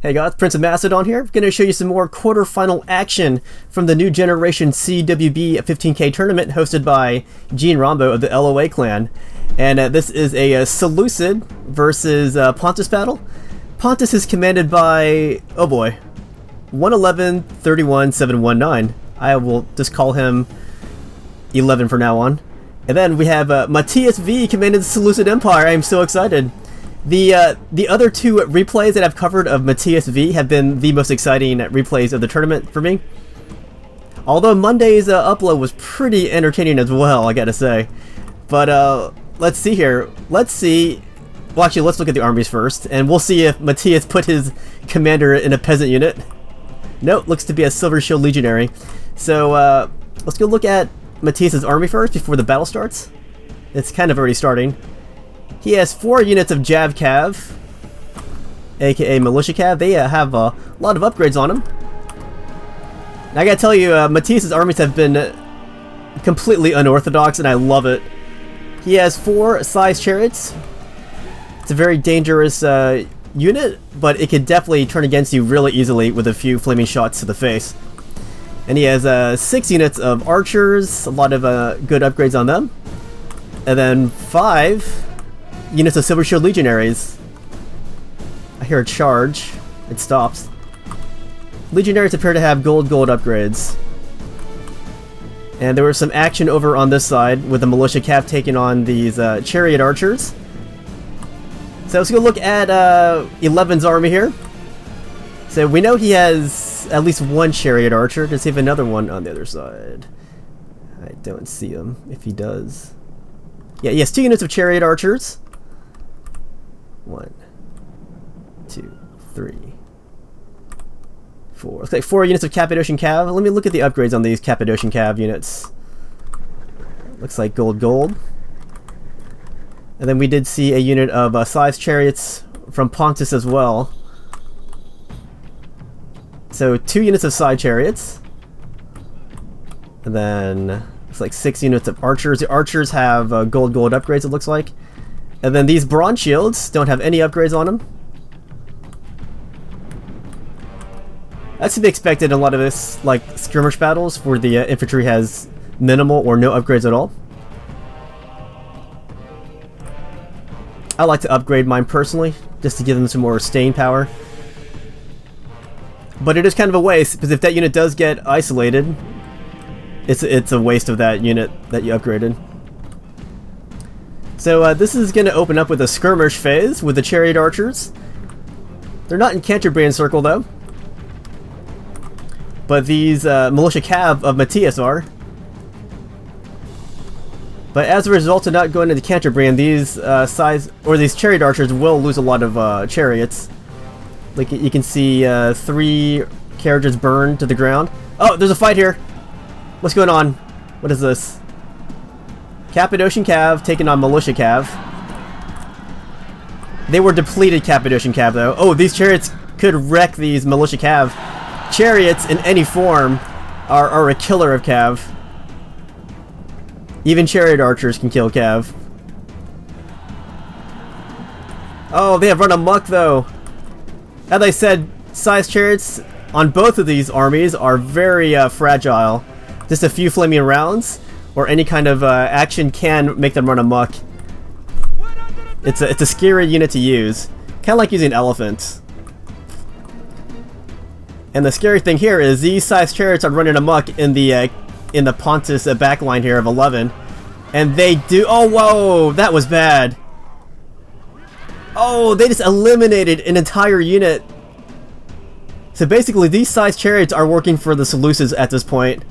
Hey guys, Prince of Macedon here. I'm going to show you some more quarterfinal action from the new Generation CWB 15K tournament hosted by GeneRombo of the LOA clan. And this is a Seleucid versus Pontus battle. Pontus is commanded by, oh boy, 111-31-719. I will just call him 11 from now on. And then we have Matthias V commanded the Seleucid Empire. I am so excited. The other two replays that I've covered of Matthias V have been the most exciting replays of the tournament for me. Although Monday's upload was pretty entertaining as well, I gotta say. But let's see here. Let's see. Well, actually, let's look at the armies first, and we'll see if Matthias put his commander in a peasant unit. Nope, looks to be a Silver Shield Legionary. So let's go look at Matthias's army first before the battle starts. It's kind of already starting. He has 4 units of Jav Cav, aka Militia Cav. They have a lot of upgrades on them. And I gotta tell you, Matthias's armies have been completely unorthodox, and I love it. He has 4 size chariots. It's a very dangerous unit, but it can definitely turn against you really easily with a few flaming shots to the face. And he has 6 units of archers, a lot of good upgrades on them. And then 5 units of Silver Shield Legionaries. I hear a charge. It stops. Legionaries appear to have gold upgrades. And there was some action over on this side with the Militia Cav taking on these Chariot Archers. So let's go look at 11's army here. So we know he has at least 1 Chariot Archer. Does he have another one on the other side? I don't see him, if he does. Yeah, he has 2 units of Chariot Archers. 1, 2, 3, 4. Looks like 4 units of Cappadocian Cav. Let me look at the upgrades on these Cappadocian Cav units. Looks like gold. And then we did see a unit of size chariots from Pontus as well. So 2 units of side chariots. And then it's like 6 units of archers. The archers have gold upgrades, it looks like. And then these bronze shields don't have any upgrades on them. That's to be expected in a lot of this, like skirmish battles, where the infantry has minimal or no upgrades at all. I like to upgrade mine personally, just to give them some more staying power. But it is kind of a waste, because if that unit does get isolated, it's a waste of that unit that you upgraded. So this is going to open up with a skirmish phase with the Chariot Archers. They're not in Canterbury circle though. But these Militia Cav of Matthias are. But as a result of not going into Canterbury, these these Chariot Archers will lose a lot of chariots. Like you can see 3 carriages burned to the ground. Oh, there's a fight here. What's going on? What is this? Cappadocian Cav taking on Militia Cav. They were depleted Cappadocian Cav though. Oh, these chariots could wreck these Militia Cav. Chariots in any form are a killer of Cav. Even Chariot Archers can kill Cav. Oh, they have run amok though. As I said, size chariots on both of these armies are very fragile. Just a few flaming rounds or any kind of action can make them run amok. It's a scary unit to use. Kind of like using elephants. And the scary thing here is these size chariots are running amok in the Pontus backline here of 11. And they do... Oh, whoa! That was bad. Oh, they just eliminated an entire unit. So basically, these size chariots are working for the Seleucids at this point.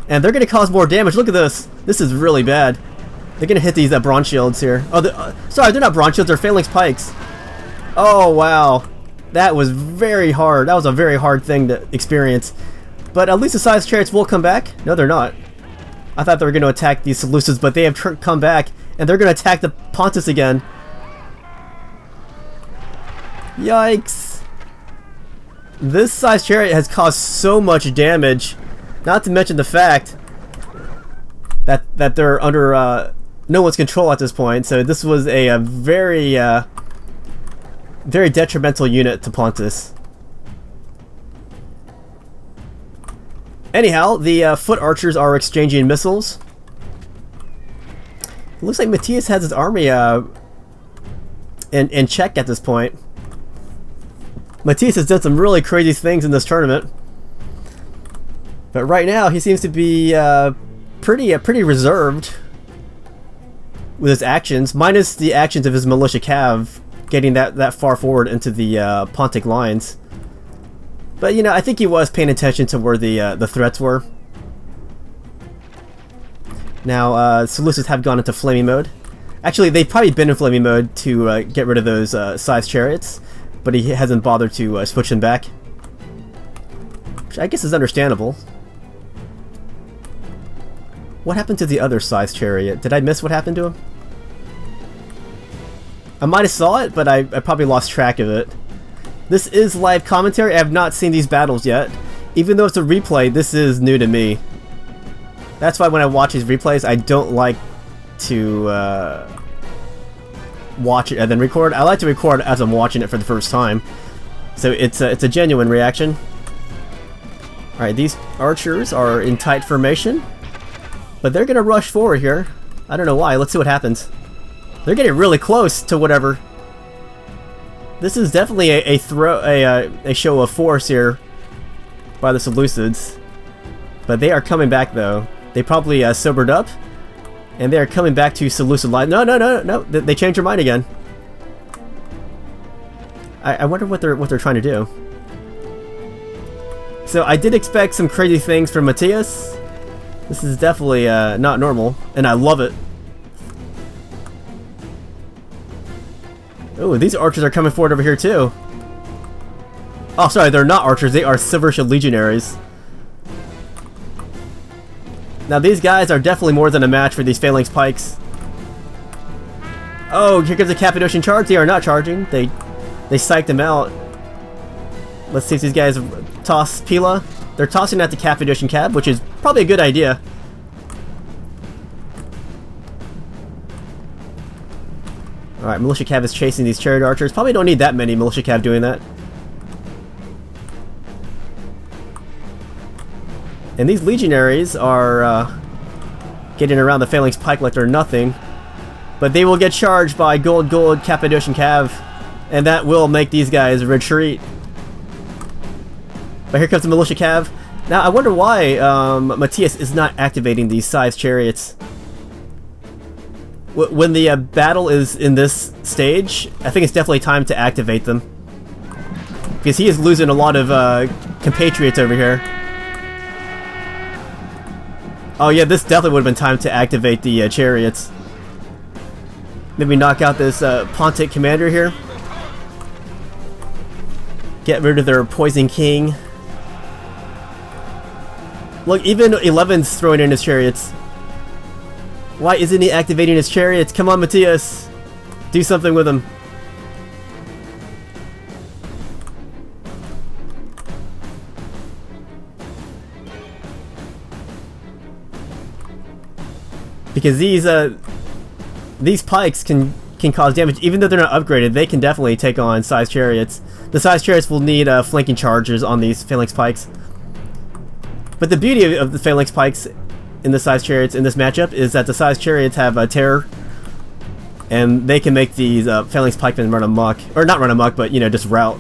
And they're going to cause more damage. Look at this. This is really bad. They're going to hit these bronze shields here. Oh, sorry, they're not bronze shields. They're phalanx pikes. Oh, wow. That was very hard. That was a very hard thing to experience. But at least the size chariots will come back. No, they're not. I thought they were going to attack these Seleucids, but they have come back. And they're going to attack the Pontus again. Yikes. This size chariot has caused so much damage. Not to mention the fact that they're under no one's control at this point. So this was a very very detrimental unit to Pontus. Anyhow, the foot archers are exchanging missiles. It looks like Matthias has his army in check at this point. Matthias has done some really crazy things in this tournament. But right now, he seems to be pretty reserved with his actions, minus the actions of his militia cav getting that far forward into the Pontic lines. But you know, I think he was paying attention to where the threats were. Now, Seleucids have gone into flaming mode. Actually, they've probably been in flaming mode to get rid of those size chariots, but he hasn't bothered to switch them back, which I guess is understandable. What happened to the other size chariot? Did I miss what happened to him? I might have saw it, but I probably lost track of it. This is live commentary. I have not seen these battles yet. Even though it's a replay, this is new to me. That's why when I watch these replays, I don't like to watch it and then record. I like to record as I'm watching it for the first time. So it's a genuine reaction. Alright, these archers are in tight formation. But they're gonna rush forward here. I don't know why. Let's see what happens. They're getting really close to whatever. This is definitely a show of force here by the Seleucids. But they are coming back though. They probably sobered up, and they are coming back to Seleucid line. No! They changed their mind again. I wonder what they're trying to do. So I did expect some crazy things from Matthias. This is definitely not normal, and I love it. Oh, these archers are coming forward over here too. Oh, sorry, they're not archers. They are Silver Shield Legionaries. Now these guys are definitely more than a match for these Phalanx Pikes. Oh, here comes a Cappadocian charge. They are not charging. They psyched them out. Let's see if these guys toss Pila. They're tossing at the Cappadocian Cab, which is probably a good idea. Alright, Militia Cav is chasing these Chariot Archers. Probably don't need that many Militia Cav doing that. And these Legionaries are getting around the Phalanx Pike like they're nothing. But they will get charged by Gold Cappadocian Cav. And that will make these guys retreat. But here comes the Militia Cav. Now, I wonder why Matthias is not activating these size chariots. When the battle is in this stage, I think it's definitely time to activate them. Because he is losing a lot of compatriots over here. Oh yeah, this definitely would have been time to activate the chariots. Maybe knock out this Pontic commander here. Get rid of their Poison King. Look, even 11's throwing in his chariots. Why isn't he activating his chariots? Come on, Matthias. Do something with him. Because these pikes can cause damage. Even though they're not upgraded, they can definitely take on size chariots. The size chariots will need flanking charges on these Phalanx Pikes. But the beauty of the Phalanx Pikes in the size chariots in this matchup is that the size chariots have terror, and they can make these Phalanx Pikemen run amok, or not run amok, but you know, just rout.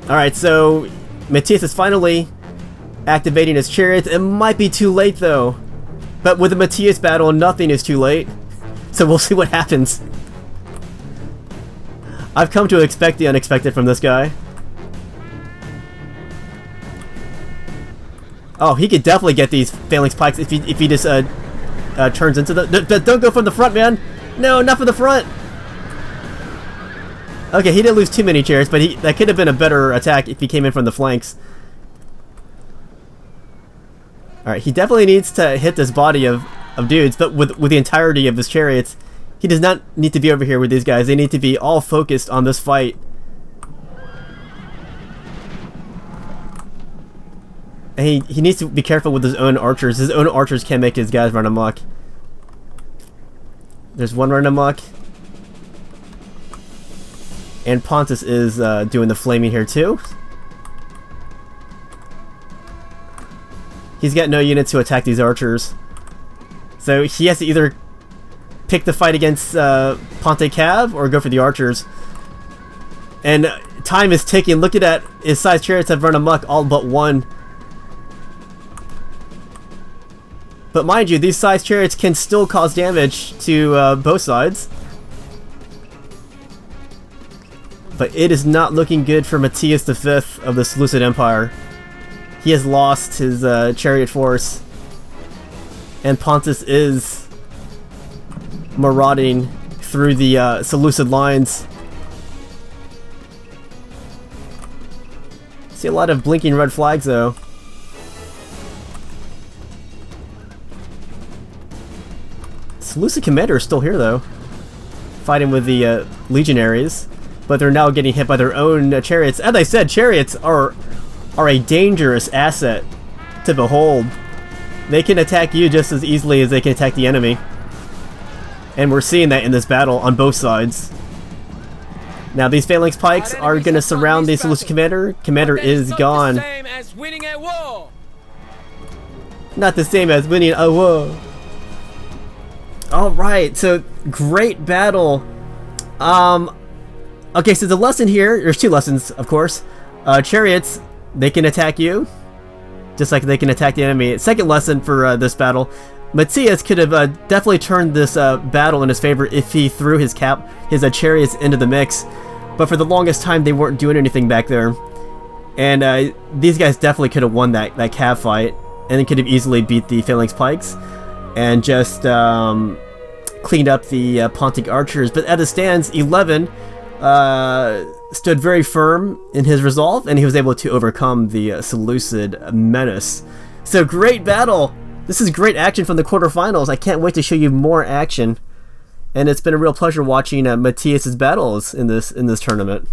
All right, so Matthias is finally activating his chariots. It might be too late though, but with the Matthias battle, nothing is too late. So we'll see what happens. I've come to expect the unexpected from this guy. Oh, he could definitely get these Phalanx Pikes if he just turns into the... Don't go from the front, man! No, not from the front! Okay, he didn't lose too many chariots, but that could have been a better attack if he came in from the flanks. Alright, he definitely needs to hit this body of dudes, but with the entirety of his chariots. He does not need to be over here with these guys. They need to be all focused on this fight. And he needs to be careful with his own archers. His own archers can make his guys run amok. There's one run amok. And Pontus is doing the flaming here too. He's got no units to attack these archers. So he has to either pick the fight against Ponte Cav or go for the archers. And time is ticking. Look at that. His size chariots have run amok, all but one. But mind you, these size chariots can still cause damage to both sides. But it is not looking good for Matthias V of the Seleucid Empire. He has lost his chariot force. And Pontus is marauding through the Seleucid lines. See a lot of blinking red flags though. Seleucid commander is still here though, fighting with the legionaries, but they're now getting hit by their own chariots. As I said, chariots are a dangerous asset to behold. They can attack you just as easily as they can attack the enemy, and we're seeing that in this battle on both sides. Now these phalanx pikes are going to surround the Seleucid commander. Commander is gone. Not the same as winning a war. Alright, so great battle. Okay, so the lesson here, there's two lessons, of course. Chariots, they can attack you, just like they can attack the enemy. Second lesson for this battle, Matthias could have definitely turned this battle in his favor if he threw his chariots into the mix. But for the longest time, they weren't doing anything back there. And these guys definitely could have won that cav fight, and they could have easily beat the phalanx pikes and just cleaned up the Pontic archers. But as it stands, 11 stood very firm in his resolve, and he was able to overcome the Seleucid menace. So great battle! This is great action from the quarterfinals. I can't wait to show you more action. And it's been a real pleasure watching Matthias' battles in this tournament.